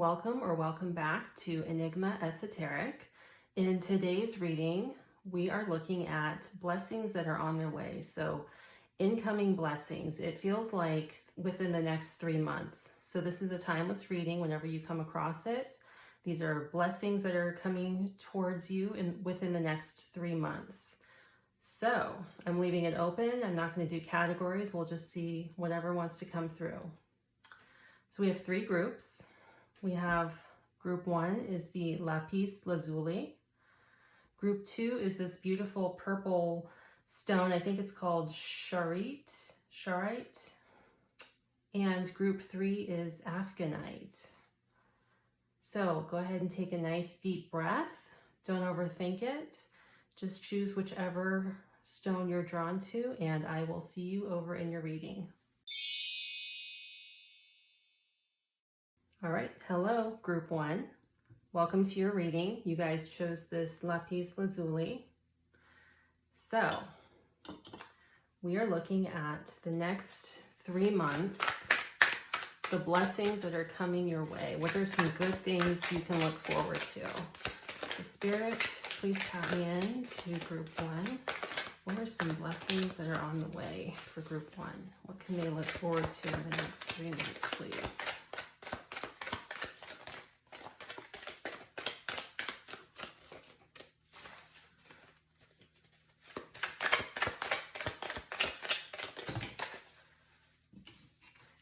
welcome or welcome back to Enigma Esoteric. In today's reading, we are looking at blessings that are on their way. So incoming blessings, it feels like within the next 3 months. So this is a timeless reading whenever you come across it. These are blessings that are coming towards you within the next 3 months. So I'm leaving it open. I'm not going to do categories. We'll just see whatever wants to come through. So we have 3 groups. We have group 1 is the lapis lazuli. Group 2 is this beautiful purple stone. I think it's called charite. And group 3 is afghanite. So go ahead and take a nice deep breath. Don't overthink it. Just choose whichever stone you're drawn to, and I will see you over in your reading. All right, hello, group 1. Welcome to your reading. You guys chose this lapis lazuli. So we are looking at the next 3 months, the blessings that are coming your way. What are some good things you can look forward to? The Spirit, please tap me in to group 1. What are some blessings that are on the way for group 1? What can they look forward to in the next 3 months, please?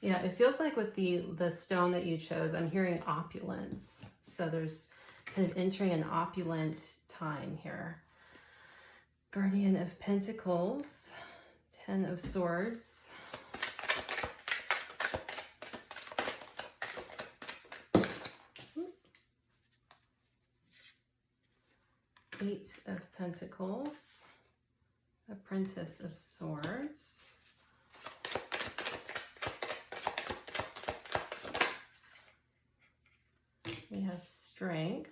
Yeah, it feels like with the stone that you chose, I'm hearing opulence. So there's kind of entering an opulent time here. Guardian of Pentacles, 10 of Swords. Eight of Pentacles, Apprentice of Swords. We have Strength.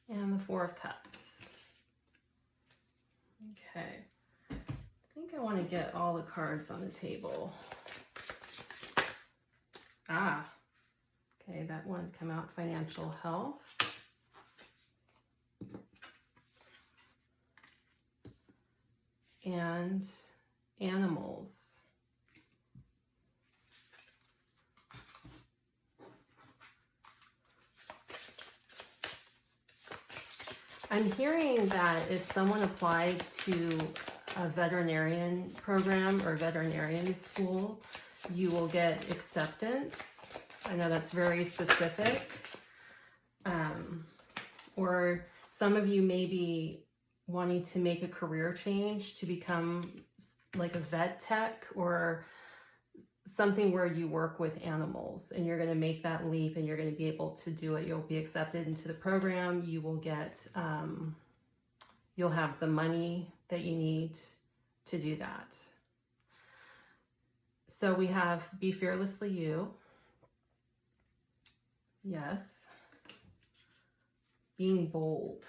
And the Four of Cups. Okay. I think I want to get all the cards on the table. Okay, that one's come out, financial health. And animals. I'm hearing that if someone applied to a veterinarian program or veterinarian school, you will get acceptance. I know that's very specific. Or some of you may be wanting to make a career change to become like a vet tech or something where you work with animals, and you're going to make that leap and you're going to be able to do it. You'll be accepted into the program. You will get, you'll have the money that you need to do that. So we have Be Fearlessly You. Yes. Being bold.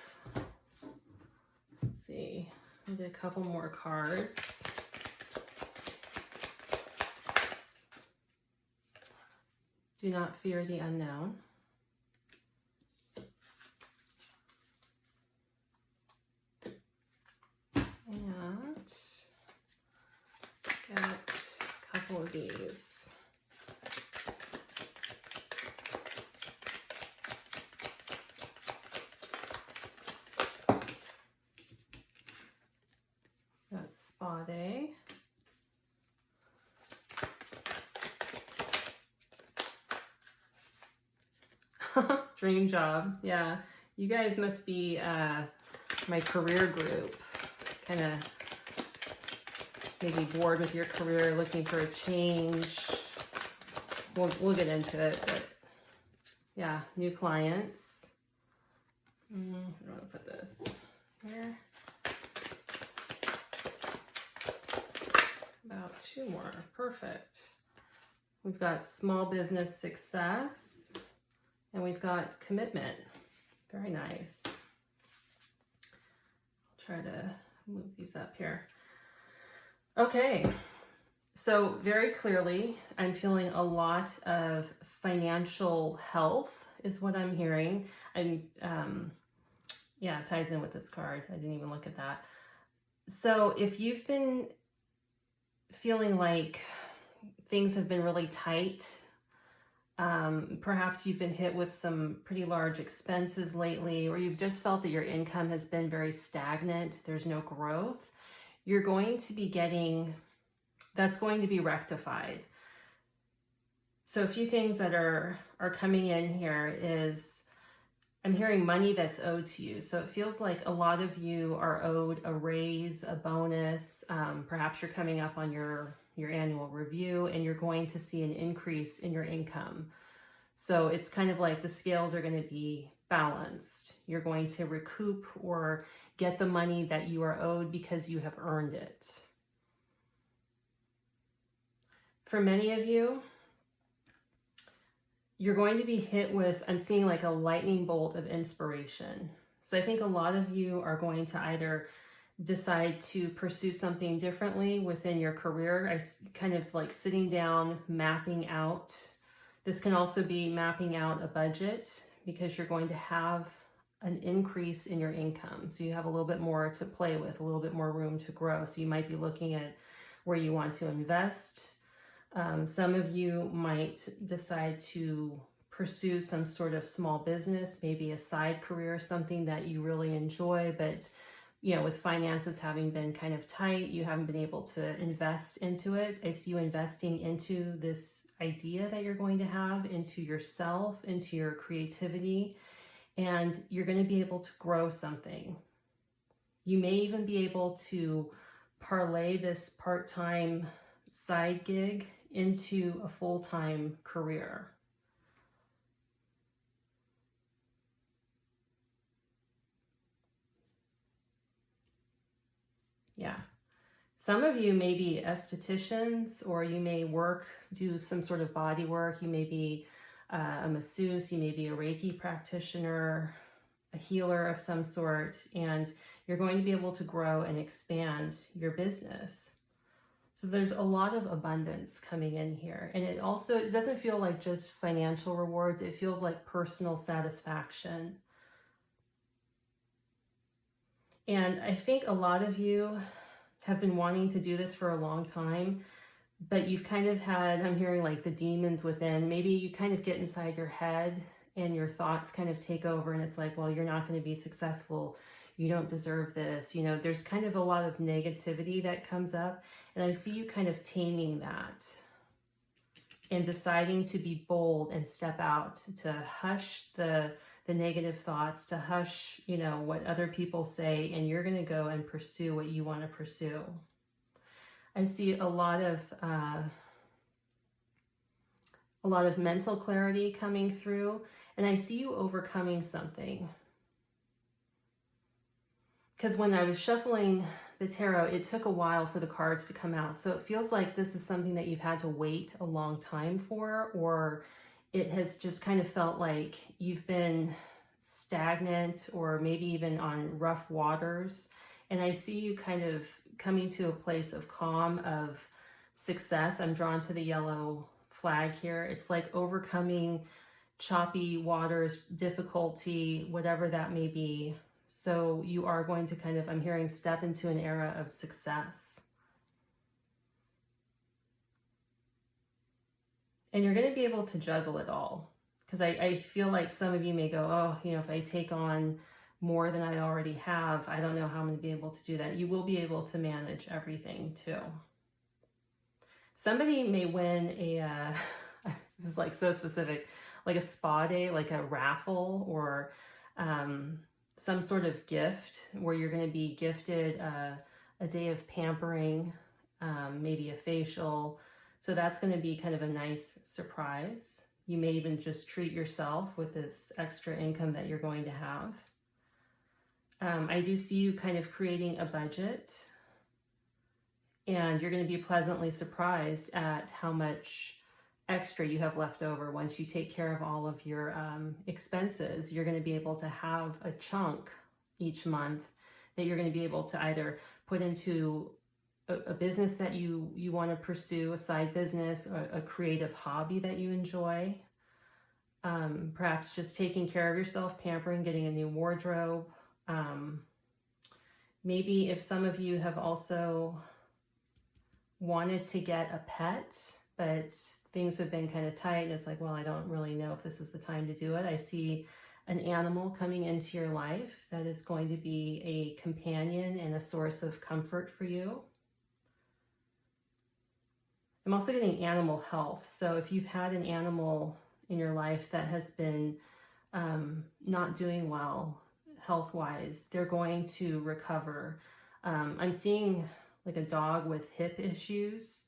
Let's see. I'll get a couple more cards. Do not fear the unknown. And get a couple of these. That's Spade. Dream job. Yeah, you guys must be my career group. Kind of maybe bored with your career, looking for a change. We'll get into it, but yeah, new clients. I'm gonna put this here. About 2 more. Perfect. We've got small business success. And we've got commitment. Very nice. I'll try to move these up here. Okay, So very clearly, I'm feeling a lot of financial health is what I'm hearing. Yeah, it ties in with this card. I didn't even look at that. So if you've been feeling like things have been really tight, perhaps you've been hit with some pretty large expenses lately, or you've just felt that your income has been very stagnant, there's no growth, you're going to be getting, that's going to be rectified. So a few things that are coming in here is, I'm hearing money that's owed to you. So it feels like a lot of you are owed a raise, a bonus. Perhaps you're coming up on your annual review and you're going to see an increase in your income. So it's kind of like the scales are going to be balanced. You're going to recoup or get the money that you are owed because you have earned it. For many of you, you're going to be hit with, I'm seeing like a lightning bolt of inspiration. So I think a lot of you are going to either decide to pursue something differently within your career. I kind of like sitting down, mapping out. This can also be mapping out a budget because you're going to have an increase in your income. So you have a little bit more to play with, a little bit more room to grow. So you might be looking at where you want to invest. Some of you might decide to pursue some sort of small business, maybe a side career, something that you really enjoy, but you know, with finances having been kind of tight, you haven't been able to invest into it. I see you investing into this idea that you're going to have, into yourself, into your creativity, and you're going to be able to grow something. You may even be able to parlay this part-time side gig into a full-time career. Yeah. Some of you may be estheticians, or you may do some sort of body work. You may be a masseuse, you may be a Reiki practitioner, a healer of some sort, and you're going to be able to grow and expand your business. So there's a lot of abundance coming in here. And it doesn't feel like just financial rewards. It feels like personal satisfaction. And I think a lot of you have been wanting to do this for a long time, but you've kind of had, I'm hearing like the demons within. Maybe you kind of get inside your head and your thoughts kind of take over, and it's like, well, you're not going to be successful. You don't deserve this. You know, there's kind of a lot of negativity that comes up. And I see you kind of taming that and deciding to be bold and step out, to hush the negative thoughts, to hush, you know, what other people say, and you're going to go and pursue what you want to pursue. I see a lot of mental clarity coming through, and I see you overcoming something. Because when I was shuffling the tarot, it took a while for the cards to come out. So it feels like this is something that you've had to wait a long time for, or it has just kind of felt like you've been stagnant or maybe even on rough waters. And I see you kind of coming to a place of calm, of success. I'm drawn to the yellow flag here. It's like overcoming choppy waters, difficulty, whatever that may be. So you are going to kind of, I'm hearing, step into an era of success. And you're going to be able to juggle it all. Because I feel like some of you may go, oh, you know, if I take on more than I already have, I don't know how I'm going to be able to do that. You will be able to manage everything too. Somebody may win a, this is like so specific, like a spa day, like a raffle, or some sort of gift where you're going to be gifted a day of pampering, maybe a facial. So that's going to be kind of a nice surprise. You may even just treat yourself with this extra income that you're going to have. I do see you kind of creating a budget, and you're going to be pleasantly surprised at how much extra you have left over. Once you take care of all of your expenses, you're going to be able to have a chunk each month that you're going to be able to either put into a business that you want to pursue, a side business, a creative hobby that you enjoy. Perhaps just taking care of yourself, pampering, getting a new wardrobe. Maybe if some of you have also wanted to get a pet, but things have been kind of tight and it's like, well, I don't really know if this is the time to do it. I see an animal coming into your life that is going to be a companion and a source of comfort for you. I'm also getting animal health. So if you've had an animal in your life that has been not doing well health-wise, they're going to recover. I'm seeing like a dog with hip issues,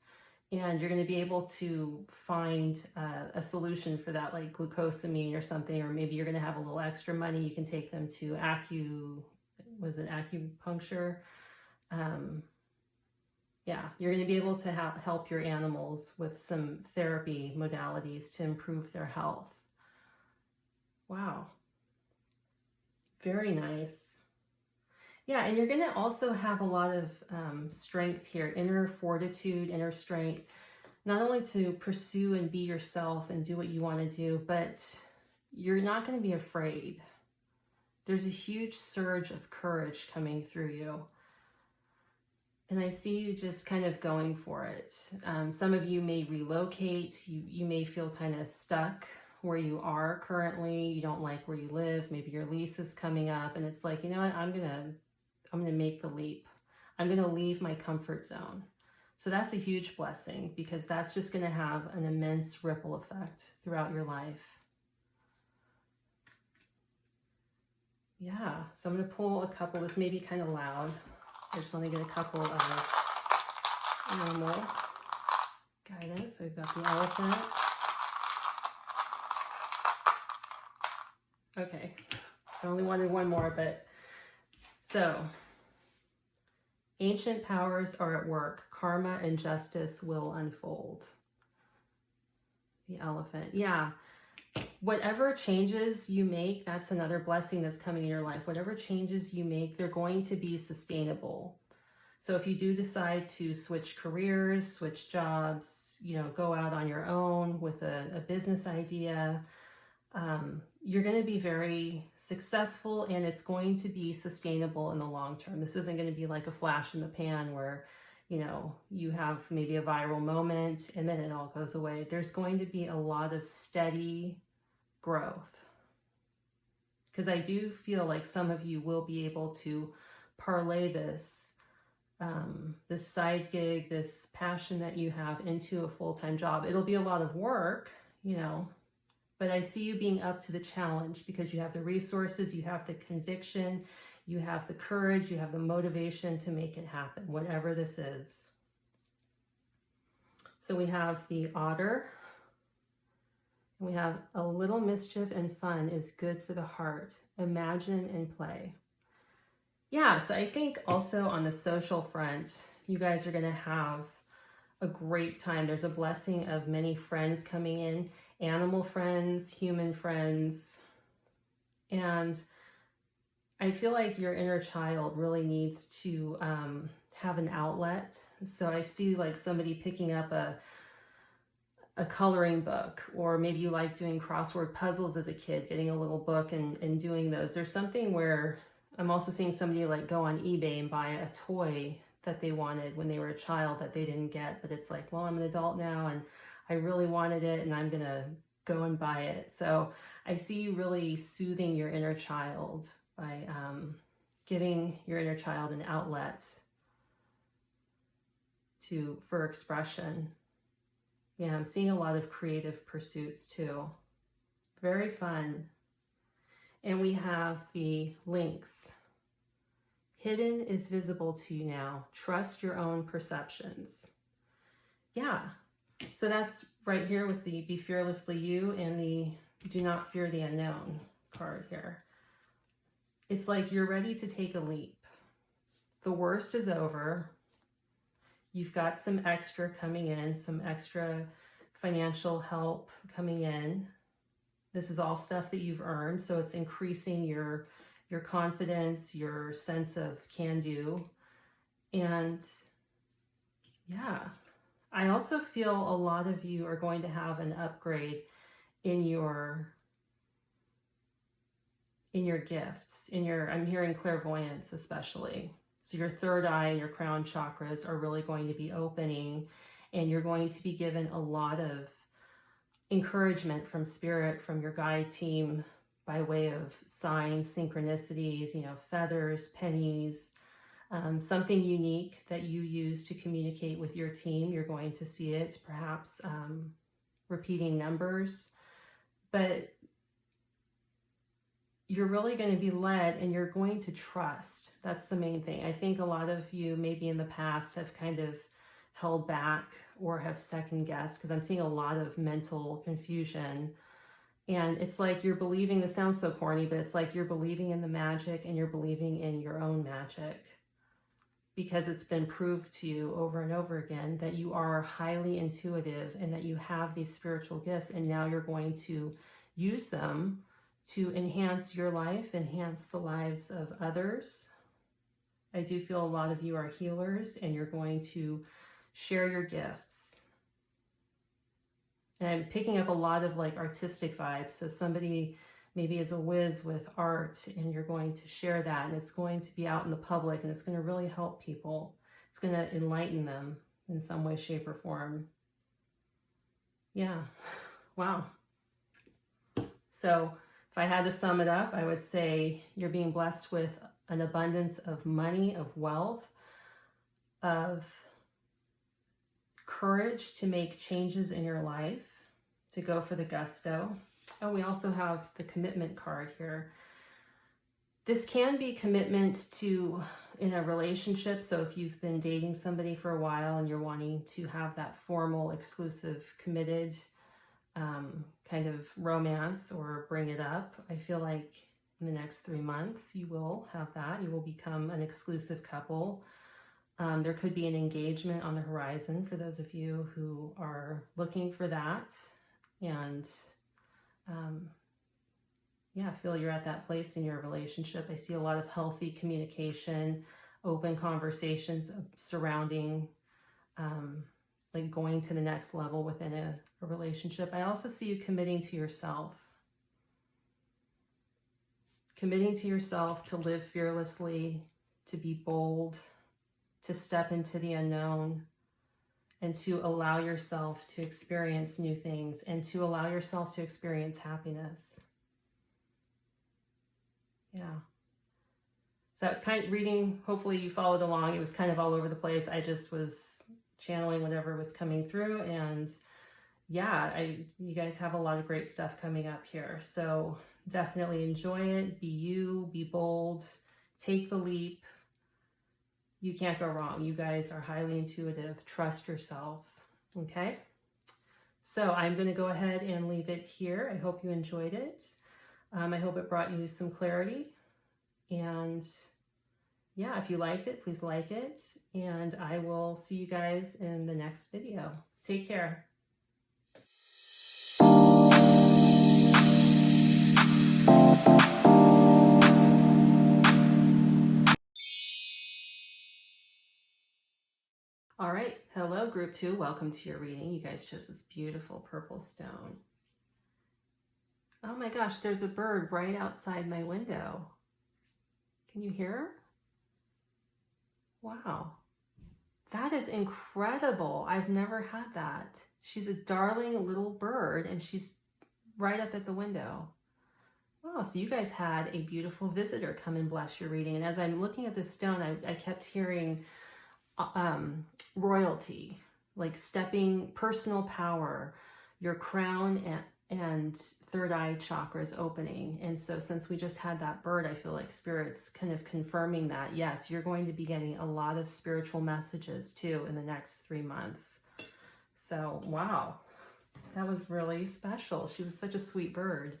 and you're going to be able to find a solution for that, like glucosamine or something, or maybe you're going to have a little extra money. You can take them to acupuncture. Yeah, you're going to be able to help your animals with some therapy modalities to improve their health. Wow. Very nice. Yeah, and you're going to also have a lot of strength here, inner fortitude, inner strength, not only to pursue and be yourself and do what you want to do, but you're not going to be afraid. There's a huge surge of courage coming through you. And I see you just kind of going for it. Some of you may relocate. You may feel kind of stuck where you are currently. You don't like where you live. Maybe your lease is coming up and it's like, you know what, I'm gonna make the leap. I'm gonna leave my comfort zone. So that's a huge blessing because that's just gonna have an immense ripple effect throughout your life. Yeah, so I'm gonna pull a couple. This may be kind of loud. I just want to get a couple of animal guidance. So we've got the elephant. Okay, I only wanted one more, but so ancient powers are at work. Karma and justice will unfold. The elephant. Yeah. Whatever changes you make, that's another blessing that's coming in your life. Whatever changes you make, they're going to be sustainable. So if you do decide to switch careers, switch jobs, go out on your own with a business idea, you're going to be very successful and it's going to be sustainable in the long term. This isn't going to be like a flash in the pan where you have maybe a viral moment and then it all goes away. There's going to be a lot of steady growth. Because I do feel like some of you will be able to parlay this side gig, this passion that you have into a full-time job. It'll be a lot of work, but I see you being up to the challenge because you have the resources, you have the conviction, you have the courage, you have the motivation to make it happen, whatever this is. So we have the otter. We have a little mischief and fun is good for the heart. Imagine and play. Yeah, so I think also on the social front, you guys are going to have a great time. There's a blessing of many friends coming in, animal friends, human friends, and I feel like your inner child really needs to have an outlet. So I see like somebody picking up a coloring book, or maybe you like doing crossword puzzles as a kid, getting a little book and doing those. There's something where I'm also seeing somebody like go on eBay and buy a toy that they wanted when they were a child that they didn't get, but it's like, well, I'm an adult now and I really wanted it and I'm gonna go and buy it. So I see you really soothing your inner child by giving your inner child an outlet for expression. Yeah, I'm seeing a lot of creative pursuits too. Very fun. And we have the lynx. Hidden is visible to you now. Trust your own perceptions. Yeah, so that's right here with the Be Fearlessly You and the Do Not Fear the Unknown card here. It's like you're ready to take a leap. The worst is over. You've got some extra coming in, some extra financial help coming in. This is all stuff that you've earned, so it's increasing your confidence, your sense of can-do. And Yeah. I also feel a lot of you are going to have an upgrade in your gifts, I'm hearing clairvoyance especially. So your third eye and your crown chakras are really going to be opening, and you're going to be given a lot of encouragement from spirit, from your guide team, by way of signs, synchronicities, feathers, pennies, something unique that you use to communicate with your team. You're going to see it, perhaps repeating numbers, but you're really going to be led and you're going to trust. That's the main thing. I think a lot of you maybe in the past have kind of held back or have second guessed, because I'm seeing a lot of mental confusion. And it's like you're believing, this sounds so corny, but it's like you're believing in the magic and you're believing in your own magic, because it's been proved to you over and over again that you are highly intuitive and that you have these spiritual gifts, and now you're going to use them to enhance your life, enhance the lives of others. I do feel a lot of you are healers, and you're going to share your gifts. And I'm picking up a lot of like artistic vibes. So somebody maybe is a whiz with art, and you're going to share that, and it's going to be out in the public, and it's going to really help people. It's going to enlighten them in some way, shape, or form. Yeah. Wow. So if I had to sum it up, I would say you're being blessed with an abundance of money, of wealth, of courage to make changes in your life, to go for the gusto. Oh, we also have the commitment card here. This can be commitment to in a relationship. So if you've been dating somebody for a while and you're wanting to have that formal, exclusive, committed kind of romance or bring it up, I feel like in the next 3 months you will have that. You will become an exclusive couple. There could be an engagement on the horizon for those of you who are looking for that. And yeah, I feel you're at that place in your relationship. I see a lot of healthy communication, open conversations surrounding like going to the next level within a relationship. I also see you committing to yourself. Committing to yourself to live fearlessly, to be bold, to step into the unknown, and to allow yourself to experience new things, and to allow yourself to experience happiness. Yeah. So kind of reading, hopefully you followed along. It was kind of all over the place. I just was channeling whatever was coming through, and yeah, you guys have a lot of great stuff coming up here. So definitely enjoy it. Be you, be bold, take the leap. You can't go wrong. You guys are highly intuitive. Trust yourselves. Okay. So I'm going to go ahead and leave it here. I hope you enjoyed it. I hope it brought you some clarity. And yeah, if you liked it, please like it. And I will see you guys in the next video. Take care. All right. Hello, group 2. Welcome to your reading. You guys chose this beautiful purple stone. Oh my gosh, there's a bird right outside my window. Can you hear her? Wow. That is incredible. I've never had that. She's a darling little bird, and she's right up at the window. Wow, so you guys had a beautiful visitor come and bless your reading. And as I'm looking at this stone, I kept hearing royalty, like stepping, personal power, your crown and third eye chakras opening. And so since we just had that bird, I feel like Spirit's kind of confirming that, yes, you're going to be getting a lot of spiritual messages too in the next 3 months. So, wow, that was really special. She was such a sweet bird.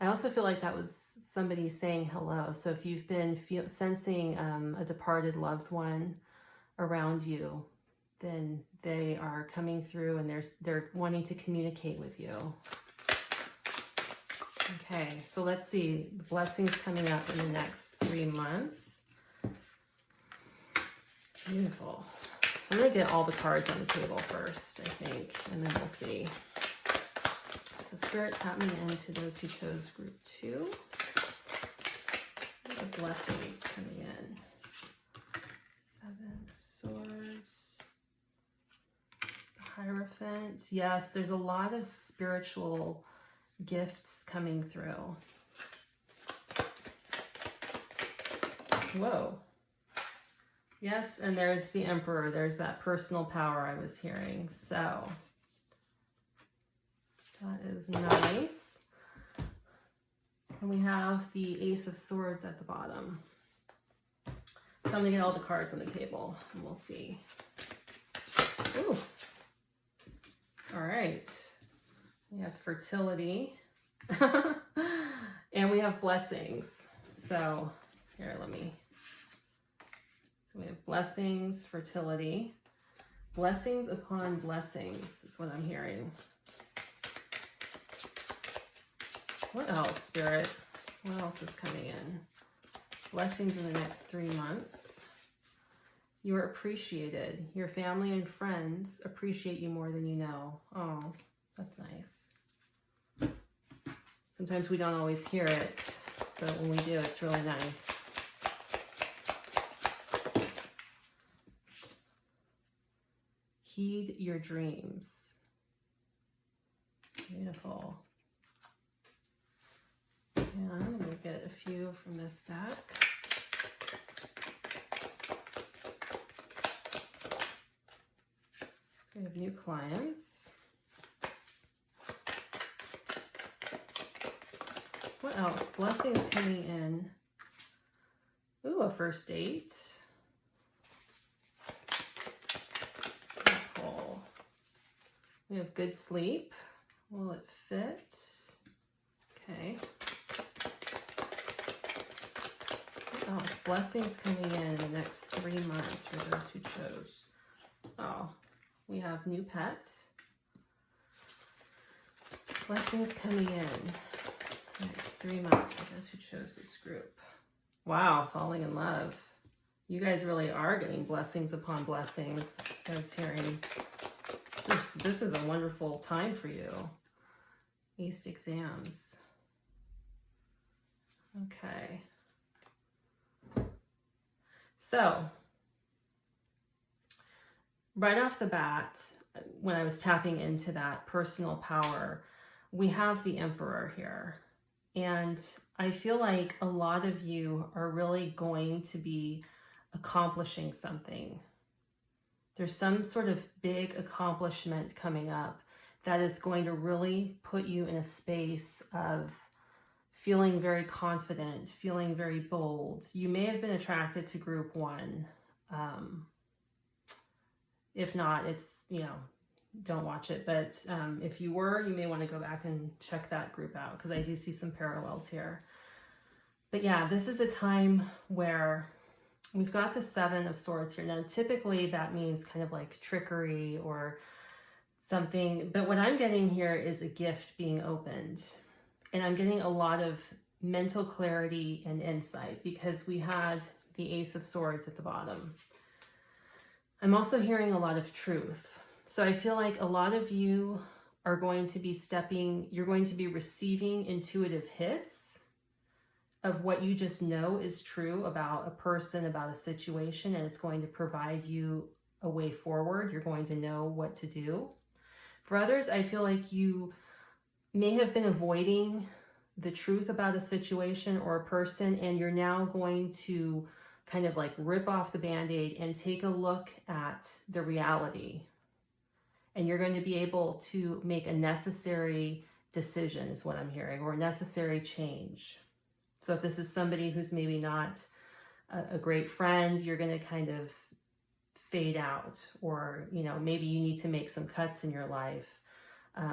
I also feel like that was somebody saying hello. So if you've been sensing a departed loved one around you, then they are coming through and they're wanting to communicate with you. Okay, so let's see. Blessings coming up in the next 3 months. Beautiful. I'm going to get all the cards on the table first, I think, and then we'll see. So Spirit, tap me into those who chose group 2. The blessings coming in. 7 of Swords. Hierophant. Yes, there's a lot of spiritual gifts coming through. Whoa. Yes, and there's the Emperor. There's that personal power I was hearing. So that is nice. And we have the Ace of Swords at the bottom. So I'm going to get all the cards on the table and we'll see. Ooh. All right. We have fertility. And we have blessings. So here, so we have blessings, fertility. Blessings upon blessings is what I'm hearing. What else, Spirit? What else is coming in? Blessings in the next 3 months. You are appreciated. Your family and friends appreciate you more than you know. Oh, that's nice. Sometimes we don't always hear it, but when we do, it's really nice. Heed your dreams. Beautiful. And I'm going to get a few from this deck. We have new clients. What else? Blessings coming in. Ooh, a first date. Cool. We have good sleep. Will it fit? Okay. What else? Blessings coming in the next 3 months for those who chose. Oh, we have new pets. Blessings coming in next 3 months for those who chose this group. Wow, falling in love. You guys really are getting blessings upon blessings. I was hearing this is a wonderful time for you. Aced exams. Okay. So, right off the bat, when I was tapping into that personal power, we have the Emperor here. And I feel like a lot of you are really going to be accomplishing something. There's some sort of big accomplishment coming up that is going to really put you in a space of feeling very confident, feeling very bold. You may have been attracted to group 1. If not, it's, don't watch it. But if you were, you may want to go back and check that group out because I do see some parallels here. But yeah, this is a time where we've got the 7 of Swords here. Now, typically that means kind of like trickery or something. But what I'm getting here is a gift being opened. And I'm getting a lot of mental clarity and insight because we had the Ace of Swords at the bottom. I'm also hearing a lot of truth. So I feel like a lot of you are going to be you're going to be receiving intuitive hits of what you just know is true about a person, about a situation, and it's going to provide you a way forward. You're going to know what to do. For others, I feel like you may have been avoiding the truth about a situation or a person, and you're now going to kind of like rip off the Band-Aid and take a look at the reality. And you're going to be able to make a necessary decision is what I'm hearing, or a necessary change. So if this is somebody who's maybe not a great friend, you're going to kind of fade out, or, maybe you need to make some cuts in your life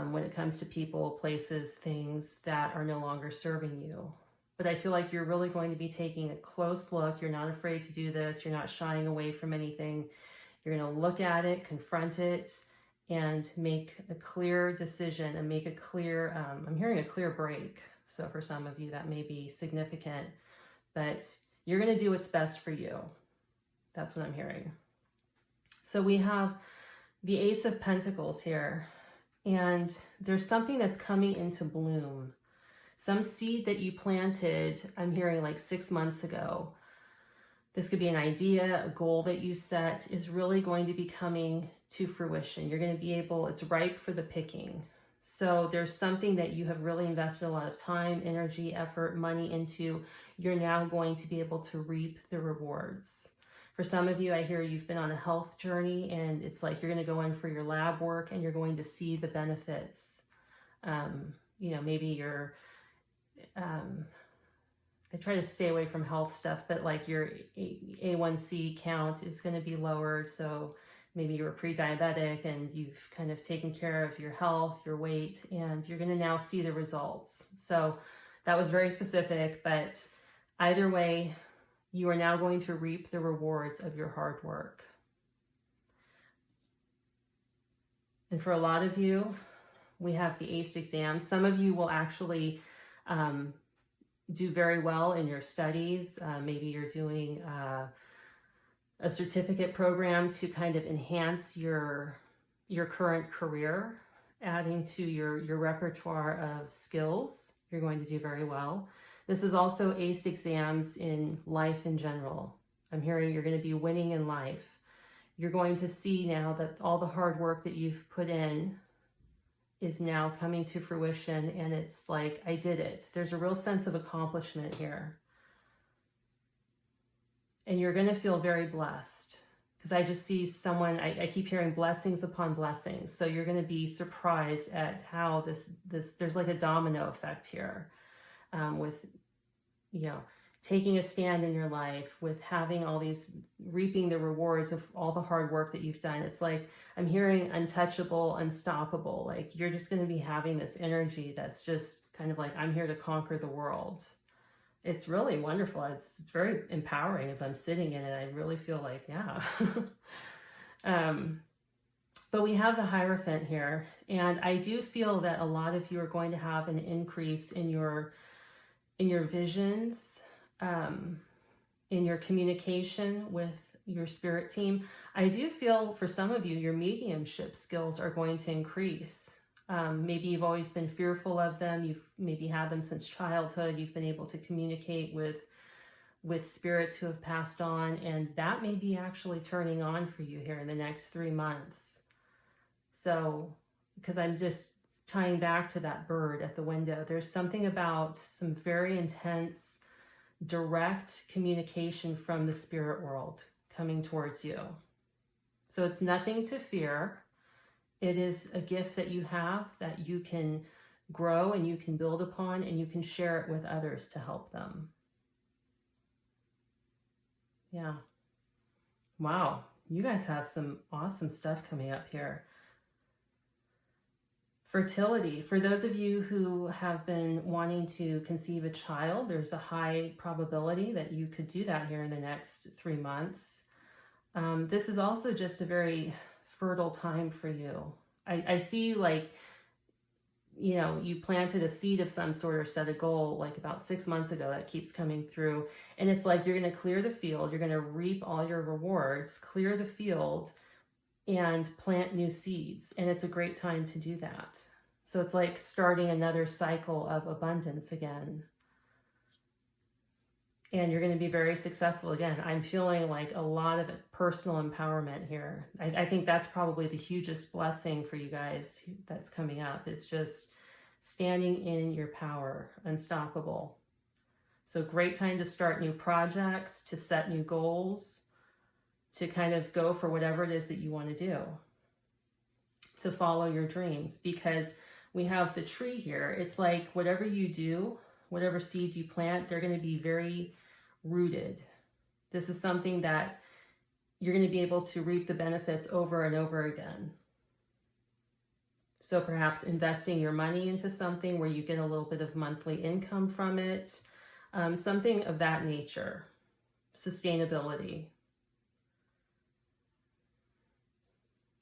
when it comes to people, places, things that are no longer serving you. But I feel like you're really going to be taking a close look. You're not afraid to do this. You're not shying away from anything. You're going to look at it, confront it, and make a clear decision and make a clear, I'm hearing a clear break. So for some of you that may be significant, but you're going to do what's best for you. That's what I'm hearing. So we have the Ace of Pentacles here, and there's something that's coming into bloom. Some seed that you planted, I'm hearing like 6 months ago. This could be an idea, a goal that you set is really going to be coming to fruition. You're going to be able, it's ripe for the picking. So there's something that you have really invested a lot of time, energy, effort, money into. You're now going to be able to reap the rewards. For some of you, I hear you've been on a health journey, and it's like you're going to go in for your lab work and you're going to see the benefits. Maybe you're, I try to stay away from health stuff, but like your A1C count is going to be lowered. So maybe you were pre-diabetic and you've kind of taken care of your health, your weight, and you're going to now see the results. So that was very specific, but either way, you are now going to reap the rewards of your hard work. And for a lot of you, we have the ACE exam. Some of you will actually do very well in your studies. Maybe you're doing a certificate program to kind of enhance your current career, adding to your repertoire of skills. You're going to do very well. This is also ACE exams in life in general. I'm hearing you're going to be winning in life. You're going to see now that all the hard work that you've put in is now coming to fruition, and it's like, I did it. There's a real sense of accomplishment here. And you're going to feel very blessed, because I just see someone, I keep hearing blessings upon blessings. So you're going to be surprised at how there's like a domino effect here, with, taking a stand in your life, with having all these, reaping the rewards of all the hard work that you've done. It's like, I'm hearing untouchable, unstoppable. Like you're just going to be having this energy that's just kind of like, I'm here to conquer the world. It's really wonderful. It's very empowering as I'm sitting in it. I really feel like, yeah. But we have the Hierophant here, and I do feel that a lot of you are going to have an increase in your visions, in your communication with your spirit team. I do feel for some of you, your mediumship skills are going to increase. Maybe you've always been fearful of them. You've maybe had them since childhood. You've been able to communicate with spirits who have passed on, and that may be actually turning on for you here in the next 3 months. So, because I'm just tying back to that bird at the window, there's something about some very intense, direct communication from the spirit world coming towards you. So it's nothing to fear. It is a gift that you have that you can grow and you can build upon, and you can share it with others to help them. Yeah. Wow. You guys have some awesome stuff coming up here. Fertility. For those of you who have been wanting to conceive a child, there's a high probability that you could do that here in the next 3 months. This is also just a very fertile time for you. I see like, you planted a seed of some sort or set a goal like about 6 months ago that keeps coming through. And it's like, you're going to clear the field. You're going to reap all your rewards, clear the field, and plant new seeds. And it's a great time to do that. So it's like starting another cycle of abundance again. And you're going to be very successful again. I'm feeling like a lot of personal empowerment here. I think that's probably the hugest blessing for you guys that's coming up. It's just standing in your power, unstoppable. So great time to start new projects, to set new goals, to kind of go for whatever it is that you want to do, to follow your dreams. Because we have the tree here. It's like whatever you do, whatever seeds you plant, they're going to be very rooted. This is something that you're going to be able to reap the benefits over and over again. So perhaps investing your money into something where you get a little bit of monthly income from it, something of that nature. Sustainability.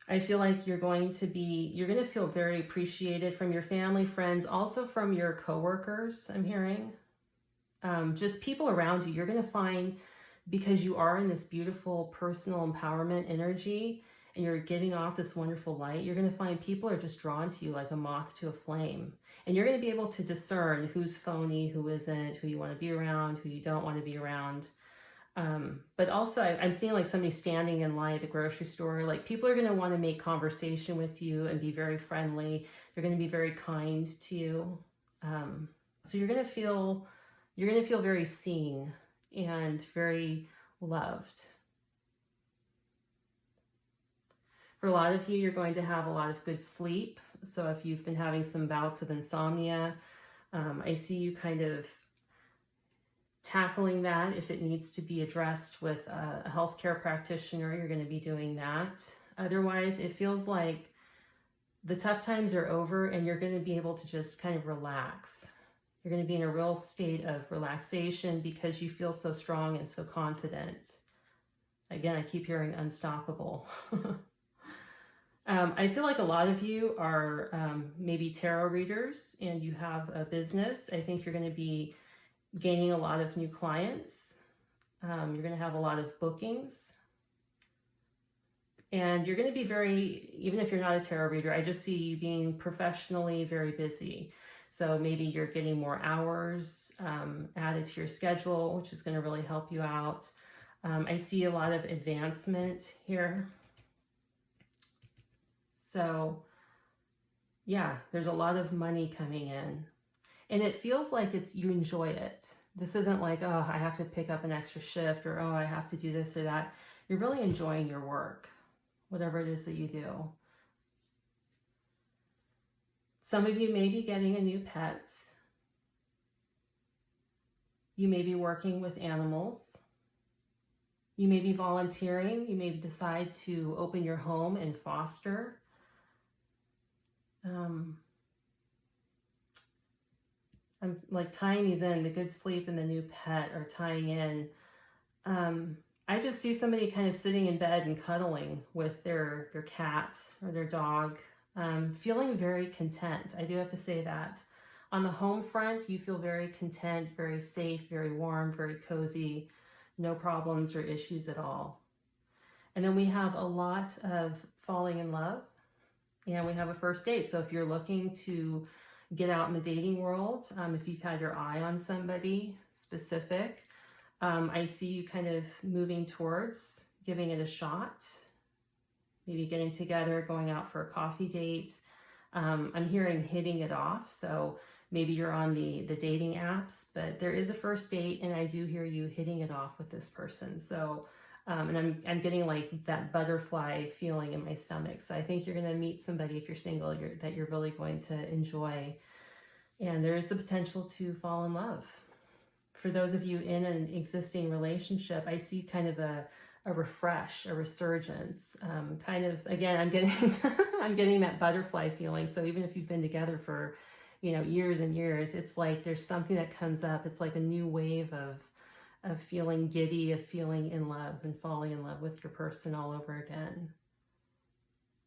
I feel like you're going to feel very appreciated from your family, friends, also from your coworkers, I'm hearing. Just people around you. You're going to find, because you are in this beautiful personal empowerment energy, and you're getting off this wonderful light, you're going to find people are just drawn to you like a moth to a flame. And you're going to be able to discern who's phony, who isn't, who you want to be around, who you don't want to be around. But also I'm seeing like somebody standing in line at the grocery store. Like people are going to want to make conversation with you and be very friendly. They're going to be very kind to you. So you're going to feel very seen and very loved. For a lot of you, you're going to have a lot of good sleep. So if you've been having some bouts of insomnia, I see you kind of tackling that. If it needs to be addressed with a healthcare practitioner, you're going to be doing that. Otherwise, it feels like the tough times are over and you're going to be able to just kind of relax. You're going to be in a real state of relaxation because you feel so strong and so confident. Again, I keep hearing unstoppable. I feel like a lot of you are maybe tarot readers and you have a business. I think you're going to be gaining a lot of new clients. You're going to have a lot of bookings. And you're going to be even if you're not a tarot reader, I just see you being professionally very busy. So maybe you're getting more hours added to your schedule, which is going to really help you out. I see a lot of advancement here. So yeah, there's a lot of money coming in. And it feels like you enjoy it. This isn't like, oh, I have to pick up an extra shift or, oh, I have to do this or that. You're really enjoying your work, whatever it is that you do. Some of you may be getting a new pet. You may be working with animals. You may be volunteering. You may decide to open your home and foster. I'm like tying these in. The good sleep and the new pet are tying in. I just see somebody kind of sitting in bed and cuddling with their cat or their dog, feeling very content. I do have to say that. On the home front, you feel very content, very safe, very warm, very cozy, no problems or issues at all. And then we have a lot of falling in love, and we have a first date. So if you're looking to get out in the dating world, if you've had your eye on somebody specific, I see you kind of moving towards giving it a shot, maybe getting together, going out for a coffee date. I'm hearing hitting it off. So maybe you're on the dating apps, but there is a first date and I do hear you hitting it off with this person. So, and I'm getting like that butterfly feeling in my stomach. So I think you're going to meet somebody, if you're single, that you're really going to enjoy. And there is the potential to fall in love. For those of you in an existing relationship, I see kind of a refresh, a resurgence. Kind of, again, I'm getting I'm getting that butterfly feeling. So even if you've been together for, years and years, it's like there's something that comes up. It's like a new wave of feeling giddy, of feeling in love and falling in love with your person all over again.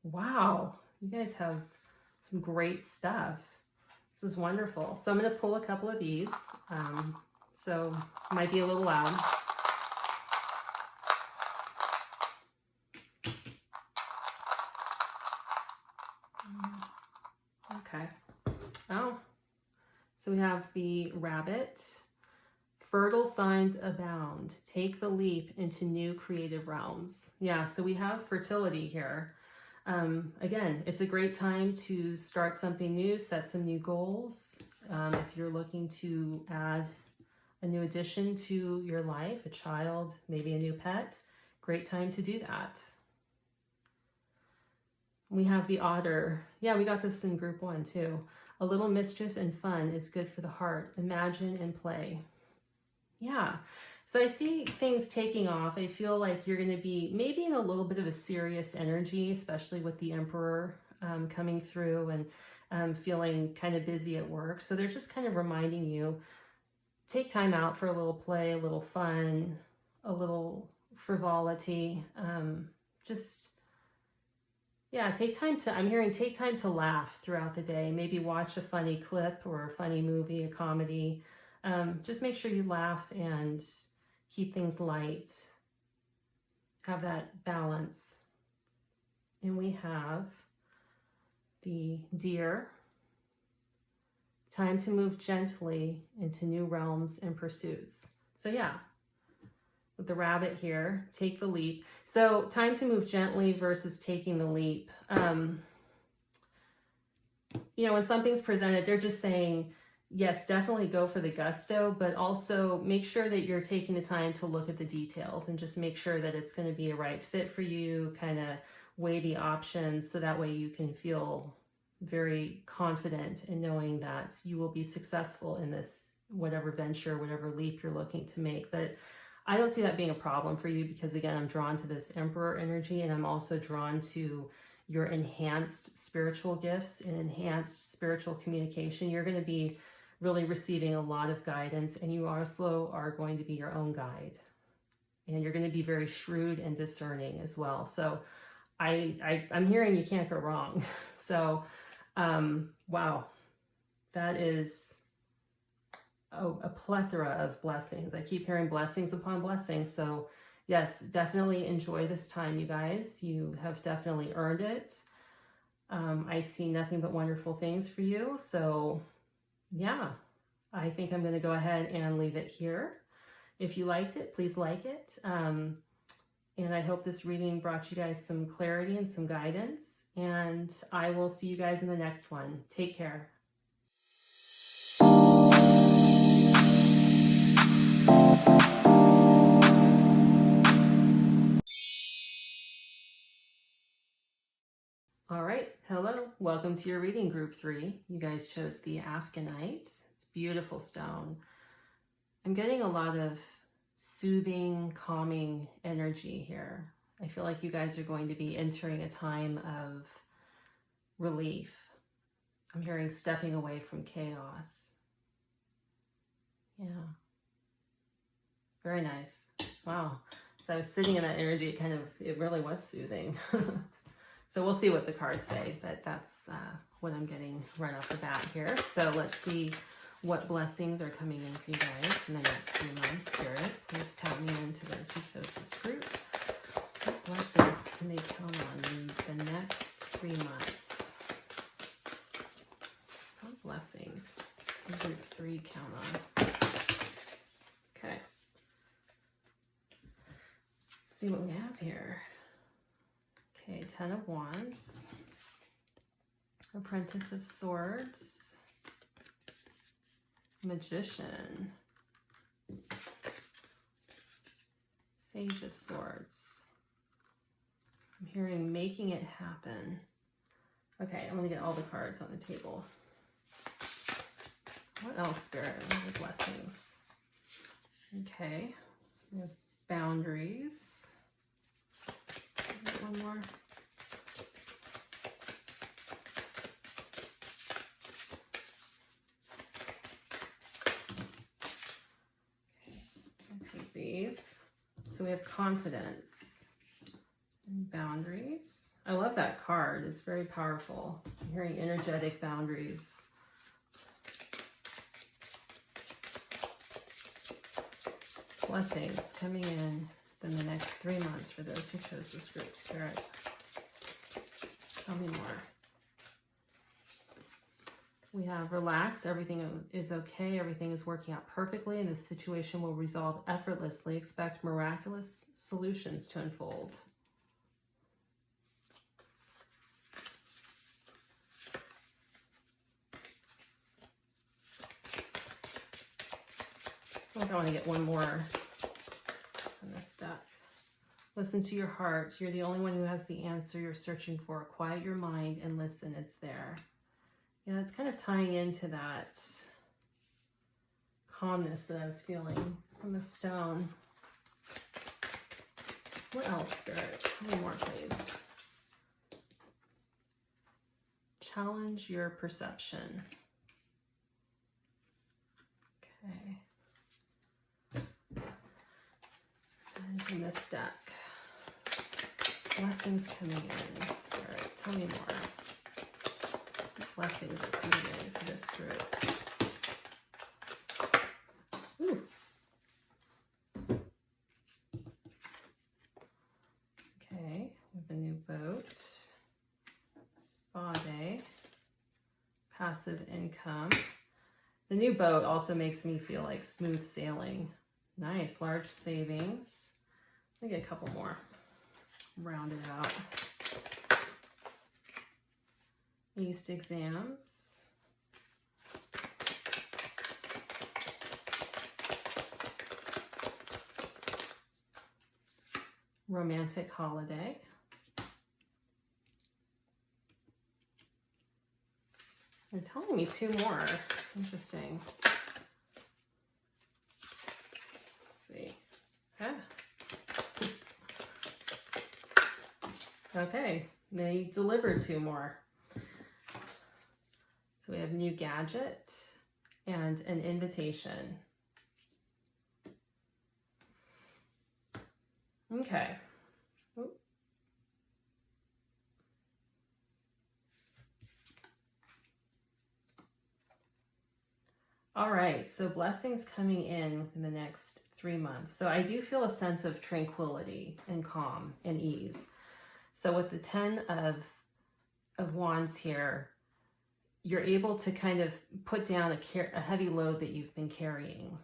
Wow, you guys have some great stuff. This is wonderful. So I'm going to pull a couple of these. So it might be a little loud. Okay. Oh, so we have the rabbit. Fertile signs abound. Take the leap into new creative realms. Yeah, so we have fertility here. Again, it's a great time to start something new, set some new goals. If you're looking to add a new addition to your life, a child, maybe a new pet, great time to do that. We have the otter. Yeah, we got this in group 1 too. A little mischief and fun is good for the heart. Imagine and play. Yeah, so I see things taking off. I feel like you're going to be maybe in a little bit of a serious energy, especially with the Emperor coming through and feeling kind of busy at work. So they're just kind of reminding you, take time out for a little play, a little fun, a little frivolity. Take time to laugh throughout the day. Maybe watch a funny clip or a funny movie, a comedy. Just make sure you laugh and keep things light. Have that balance. And we have the deer. Time to move gently into new realms and pursuits. So yeah, with the rabbit here, take the leap. So time to move gently versus taking the leap. You know, when something's presented, they're just saying, yes, definitely go for the gusto, but also make sure that you're taking the time to look at the details and just make sure that it's going to be a right fit for you, kind of weigh the options so that way you can feel very confident in knowing that you will be successful in this, whatever venture, whatever leap you're looking to make. But I don't see that being a problem for you because, again, I'm drawn to this Emperor energy, and I'm also drawn to your enhanced spiritual gifts and enhanced spiritual communication. You're going to be really receiving a lot of guidance, and you also are going to be your own guide. And you're going to be very shrewd and discerning as well. So I'm hearing you can't go wrong. So, wow, that is a plethora of blessings. I keep hearing blessings upon blessings. So yes, definitely enjoy this time, you guys. You have definitely earned it. I see nothing but wonderful things for you. So yeah, I think I'm going to go ahead and leave it here. If you liked it, please like it. And I hope this reading brought you guys some clarity and some guidance. And I will see you guys in the next one. Take care. All right, hello, welcome to your reading group 3. You guys chose the Afghanite. It's beautiful stone. I'm getting a lot of soothing, calming energy here. I feel like you guys are going to be entering a time of relief. I'm hearing stepping away from chaos. Yeah. Very nice. Wow. So I was sitting in that energy, it really was soothing. So we'll see what the cards say, but that's what I'm getting right off the bat here. So let's see what blessings are coming in for you guys in the next 3 months. Spirit, please tell me into those who chose this group. What blessings can they count on in the next 3 months? What blessings can group 3 count on? Okay. Let's see what we have here. Okay, 10 of Wands, Apprentice of Swords, Magician, Sage of Swords. I'm hearing making it happen. Okay, I'm going to get all the cards on the table. What else, Spirit? What are the blessings? Okay, we have boundaries. One more. Okay, I'll take these. So we have confidence and boundaries. I love that card. It's very powerful. I'm hearing energetic boundaries. Blessings coming in the next 3 months for those who chose this group. Spirit, tell me more. We have relax, everything is okay, everything is working out perfectly, and this situation will resolve effortlessly. Expect miraculous solutions to unfold. I think I want to get one more on this deck. Listen to your heart. You're the only one who has the answer you're searching for. Quiet your mind and listen. It's there. Yeah, it's kind of tying into that calmness that I was feeling from the stone. What else, Spirit? Tell me more, please. Challenge your perception. Okay. And from this deck, blessings coming in. Spirit, tell me more. Blessings are coming in for this group. Ooh. Okay, we have a new boat. passive income. The new boat also makes me feel like smooth sailing. Nice, large savings. Let me get a couple more. Round it out. East exams. Romantic holiday. They're telling me 2 more. Interesting. Let's see. Ah. Okay, they delivered 2 more. So we have new gadget and an invitation. Okay. Oop. All right, so blessings coming in within the next 3 months. So I do feel a sense of tranquility and calm and ease. So with the 10 of Wands here, you're able to kind of put down a heavy load that you've been carrying.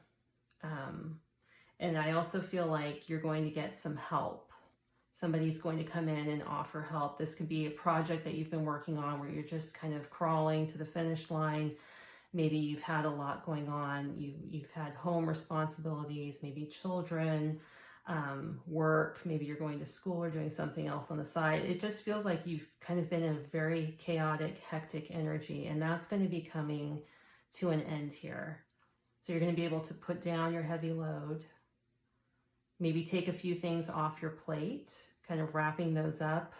And I also feel like you're going to get some help. Somebody's going to come in and offer help. This could be a project that you've been working on where you're just kind of crawling to the finish line. Maybe you've had a lot going on. You've had home responsibilities, maybe children, work, maybe you're going to school or doing something else on the side. It just feels like you've kind of been in a very chaotic, hectic energy, and that's going to be coming to an end here. So you're going to be able to put down your heavy load, maybe take a few things off your plate, kind of wrapping those up,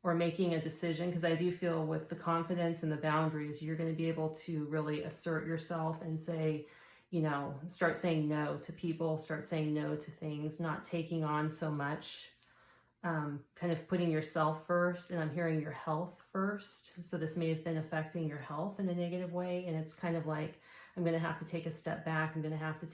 or making a decision, because I do feel with the confidence and the boundaries, you're going to be able to really assert yourself and say, you know, start saying no to people, start saying no to things, not taking on so much, kind of putting yourself first. And I'm hearing your health first. So this may have been affecting your health in a negative way. And it's kind of like, I'm going to have to take a step back. I'm going to have to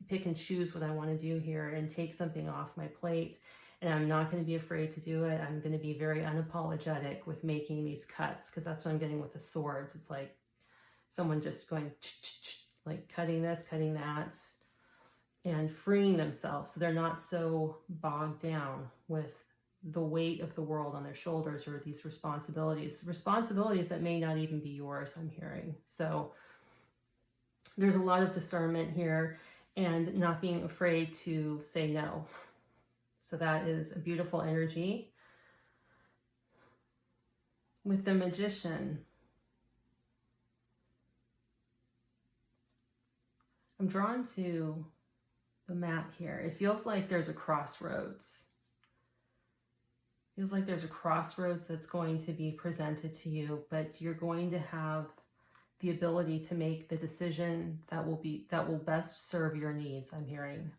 pick and choose what I want to do here and take something off my plate. And I'm not going to be afraid to do it. I'm going to be very unapologetic with making these cuts, because that's what I'm getting with the swords. It's like someone just going like cutting this, cutting that, and freeing themselves so they're not so bogged down with the weight of the world on their shoulders, or these responsibilities that may not even be yours, I'm hearing. So there's a lot of discernment here and not being afraid to say no. So that is a beautiful energy. With the Magician, I'm drawn to the mat here. It feels like there's a crossroads. Feels like there's a crossroads that's going to be presented to you, but you're going to have the ability to make the decision that will best serve your needs, I'm hearing.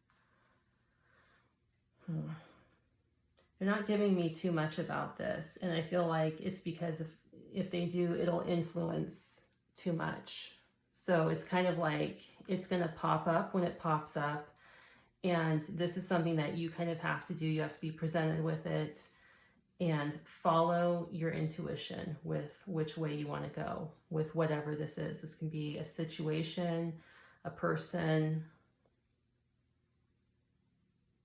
They're not giving me too much about this, and I feel like it's because if they do, it'll influence too much. So it's kind of like it's going to pop up when it pops up, and this is something that you kind of have to do. You have to be presented with it and follow your intuition with which way you want to go with whatever this is. This can be a situation, a person.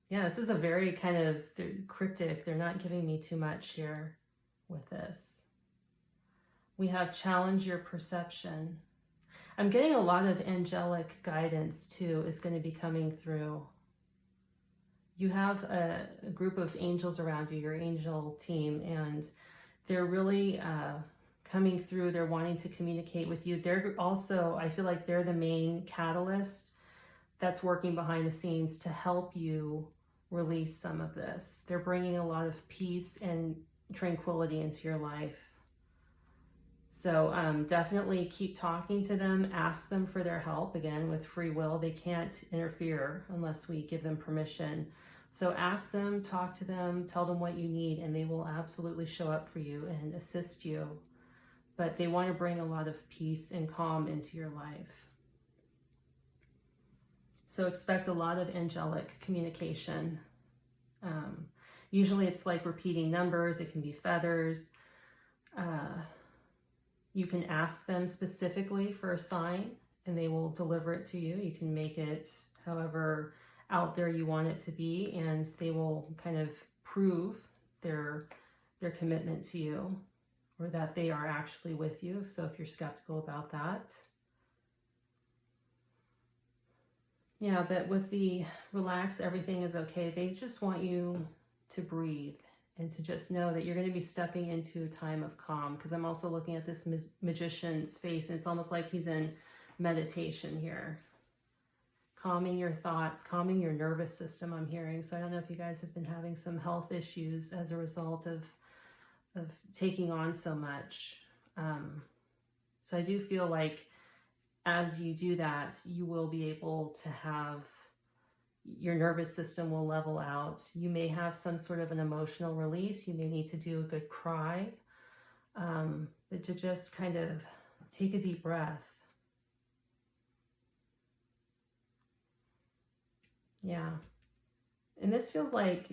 Yeah, this is a very kind of cryptic. They're not giving me too much here with this. We have challenge your perception. I'm getting a lot of angelic guidance too is going to be coming through. You have a group of angels around you, your angel team, and they're really coming through. They're wanting to communicate with you. They're also, I feel like they're the main catalyst that's working behind the scenes to help you release some of this. They're bringing a lot of peace and tranquility into your life. So definitely keep talking to them, ask them for their help. Again, with free will, they can't interfere unless we give them permission. So ask them, talk to them, tell them what you need, and they will absolutely show up for you and assist you. But they want to bring a lot of peace and calm into your life. So expect a lot of angelic communication. Usually it's like repeating numbers. It can be feathers. You can ask them specifically for a sign and they will deliver it to you. You can make it however out there you want it to be, and they will kind of prove their commitment to you, or that they are actually with you. So if you're skeptical about that. Yeah, but with the relax, everything is okay, they just want you to breathe and to just know that you're going to be stepping into a time of calm. Because I'm also looking at this magician's face, and it's almost like he's in meditation here. Calming your thoughts, calming your nervous system, I'm hearing. So I don't know if you guys have been having some health issues as a result of taking on so much. So I do feel like as you do that, you will be able to have, your nervous system will level out. You may have some sort of an emotional release. You may need to do a good cry, but to just kind of take a deep breath. Yeah. And this feels like,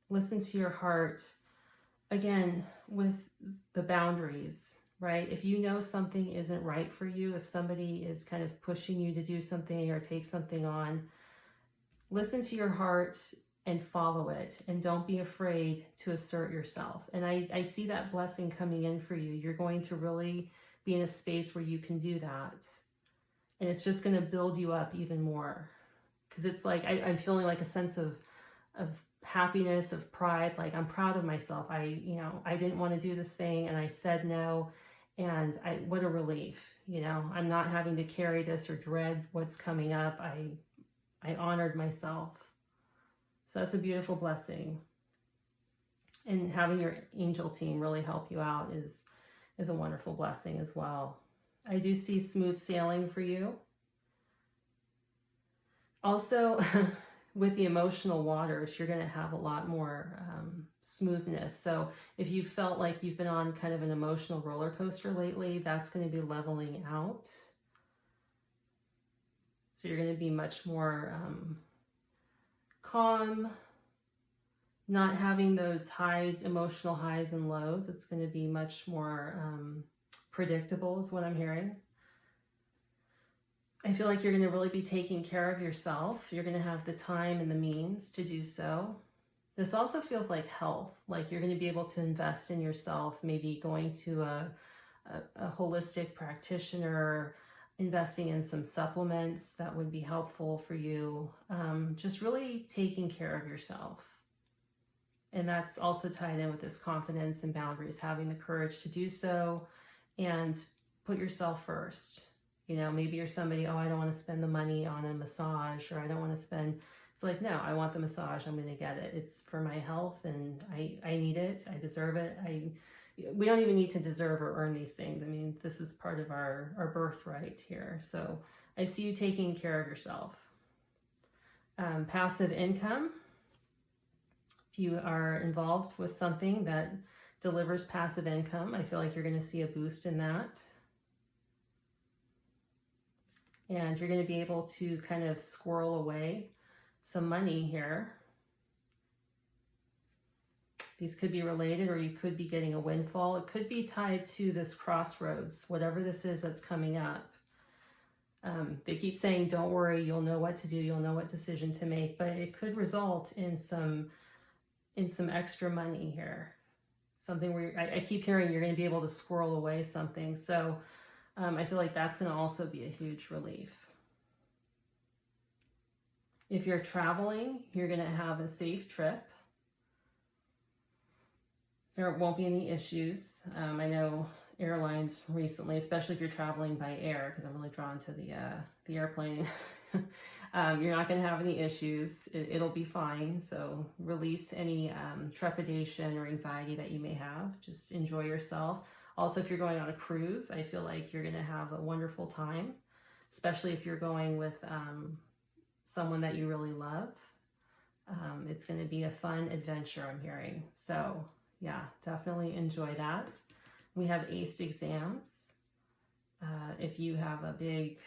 listen to your heart. Again, with the boundaries, right? If you know something isn't right for you, if somebody is kind of pushing you to do something or take something on, listen to your heart and follow it. And don't be afraid to assert yourself. And I see that blessing coming in for you. You're going to really be in a space where you can do that. And it's just going to build you up even more. Because it's like, I'm feeling like a sense of happiness, of pride. Like, I'm proud of myself. I didn't want to do this thing and I said no. And what a relief, I'm not having to carry this or dread what's coming up. I honored myself. So that's a beautiful blessing. And having your angel team really help you out is a wonderful blessing as well. I do see smooth sailing for you. Also, with the emotional waters, you're going to have a lot more smoothness. So if you felt like you've been on kind of an emotional roller coaster lately, that's going to be leveling out. So you're going to be much more calm, not having those highs, emotional highs and lows. It's going to be much more predictable is what I'm hearing. I feel like you're going to really be taking care of yourself. You're going to have the time and the means to do so. This also feels like health, like you're going to be able to invest in yourself, maybe going to a holistic practitioner, investing in some supplements that would be helpful for you. Just really taking care of yourself. And that's also tied in with this confidence and boundaries, having the courage to do so and put yourself first. Maybe you're somebody, I don't want to spend the money on a massage, or I don't want to spend, it's like, no, I want the massage, I'm going to get it. It's for my health and I need it. I deserve it. We don't even need to deserve or earn these things. I mean, this is part of our birthright here. So I see you taking care of yourself. Passive income. If you are involved with something that delivers passive income, I feel like you're going to see a boost in that. And you're going to be able to kind of squirrel away some money here. These could be related, or you could be getting a windfall. It could be tied to this crossroads, whatever this is that's coming up. They keep saying, don't worry, you'll know what to do, you'll know what decision to make, but it could result in some extra money here. Something where I keep hearing you're going to be able to squirrel away something. So I feel like that's going to also be a huge relief. If you're traveling, you're going to have a safe trip. There won't be any issues. I know airlines recently, especially if you're traveling by air, because I'm really drawn to the airplane. You're not going to have any issues. It'll be fine. So release any trepidation or anxiety that you may have. Just enjoy yourself. Also, if you're going on a cruise, I feel like you're going to have a wonderful time, especially if you're going with someone that you really love. It's going to be a fun adventure, I'm hearing. So yeah, definitely enjoy that. We have aced exams. If you have a big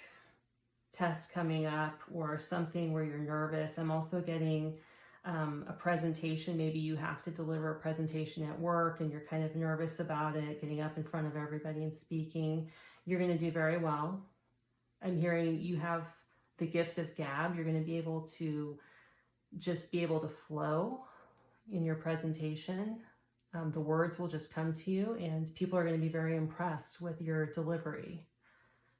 test coming up or something where you're nervous, I'm also getting a presentation. Maybe you have to deliver a presentation at work and you're kind of nervous about it, getting up in front of everybody and speaking. You're going to do very well. I'm hearing you have the gift of gab. You're going to be able to just be able to flow in your presentation. The words will just come to you and people are going to be very impressed with your delivery.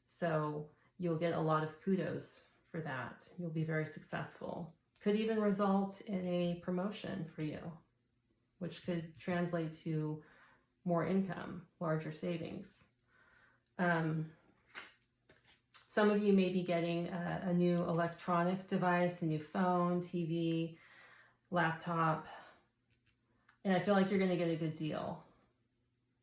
So you'll get a lot of kudos for that. You'll be very successful. Could even result in a promotion for you, which could translate to more income, larger savings. Some of you may be getting a new electronic device, a new phone, TV, laptop, and I feel like you're going to get a good deal.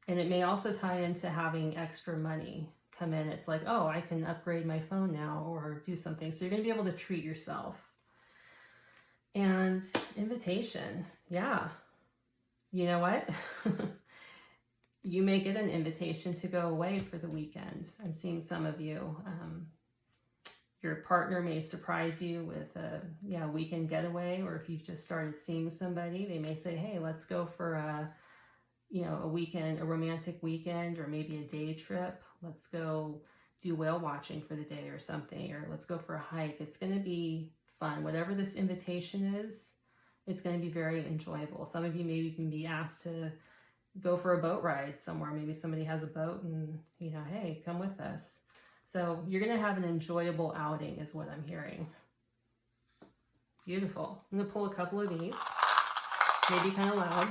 And it may also tie into having extra money come in. It's like, oh, I can upgrade my phone now or do something. So you're going to be able to treat yourself. And invitation. Yeah. You know what? You may get an invitation to go away for the weekend. I'm seeing some of you. Your partner may surprise you with a weekend getaway, or if you've just started seeing somebody, they may say, hey, let's go for a weekend, a romantic weekend, or maybe a day trip. Let's go do whale watching for the day or something, or let's go for a hike. It's going to be fun. Whatever this invitation is, it's going to be very enjoyable. Some of you may even be asked to go for a boat ride somewhere. Maybe somebody has a boat and, hey, come with us. So you're going to have an enjoyable outing is what I'm hearing. Beautiful. I'm going to pull a couple of these, maybe kind of loud.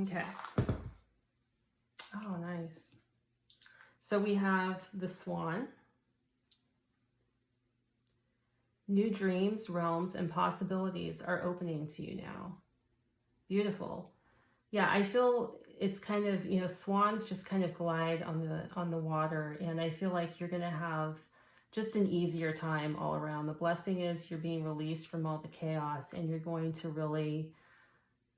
Okay. Oh, nice. So we have the Swan. New dreams, realms, and possibilities are opening to you now. Beautiful. Yeah, I feel it's kind of, swans just kind of glide on the water, and I feel like you're going to have just an easier time all around. The blessing is you're being released from all the chaos, and you're going to really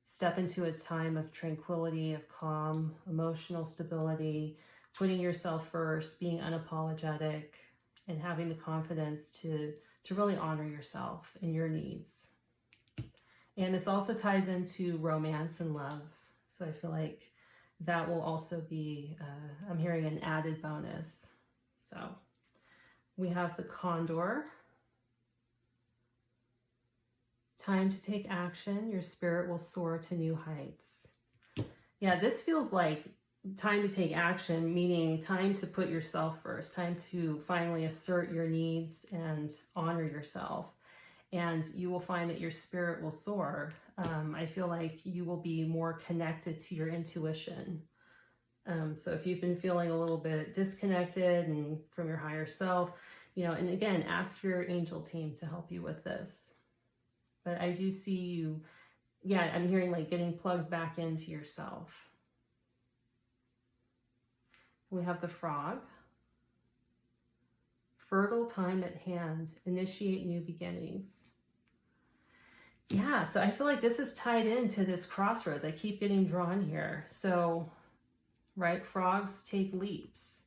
step into a time of tranquility, of calm, emotional stability, putting yourself first, being unapologetic, and having the confidence to really honor yourself and your needs. And this also ties into romance and love. So I feel like that will also be, I'm hearing an added bonus. So we have the Condor. Time to take action. Your spirit will soar to new heights. Yeah, this feels like time to take action, meaning time to put yourself first, time to finally assert your needs and honor yourself. And you will find that your spirit will soar. I feel like you will be more connected to your intuition. So if you've been feeling a little bit disconnected and from your higher self, and again, ask your angel team to help you with this. But I do see you, I'm hearing like getting plugged back into yourself. We have the Frog. Fertile time at hand. Initiate new beginnings. Yeah, so I feel like this is tied into this crossroads. I keep getting drawn here. So, right, frogs take leaps.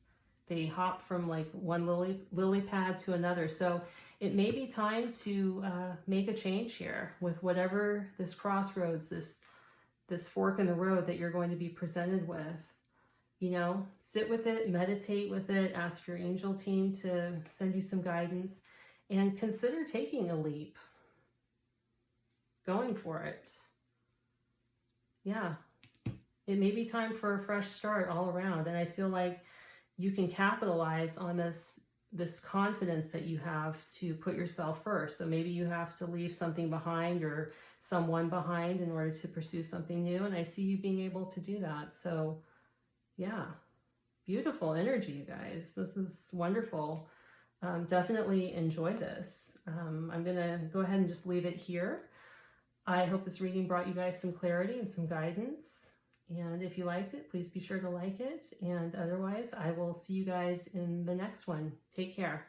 They hop from like one lily pad to another. So it may be time to make a change here with whatever this crossroads, this fork in the road that you're going to be presented with. Sit with it, meditate with it, ask your angel team to send you some guidance, and consider taking a leap. Going for it. Yeah. It may be time for a fresh start all around, and I feel like you can capitalize on this confidence that you have to put yourself first. So maybe you have to leave something behind or someone behind in order to pursue something new, and I see you being able to do that. So yeah, beautiful energy, you guys. This is wonderful. Definitely enjoy this. I'm going to go ahead and just leave it here. I hope this reading brought you guys some clarity and some guidance. And if you liked it, please be sure to like it. And otherwise, I will see you guys in the next one. Take care.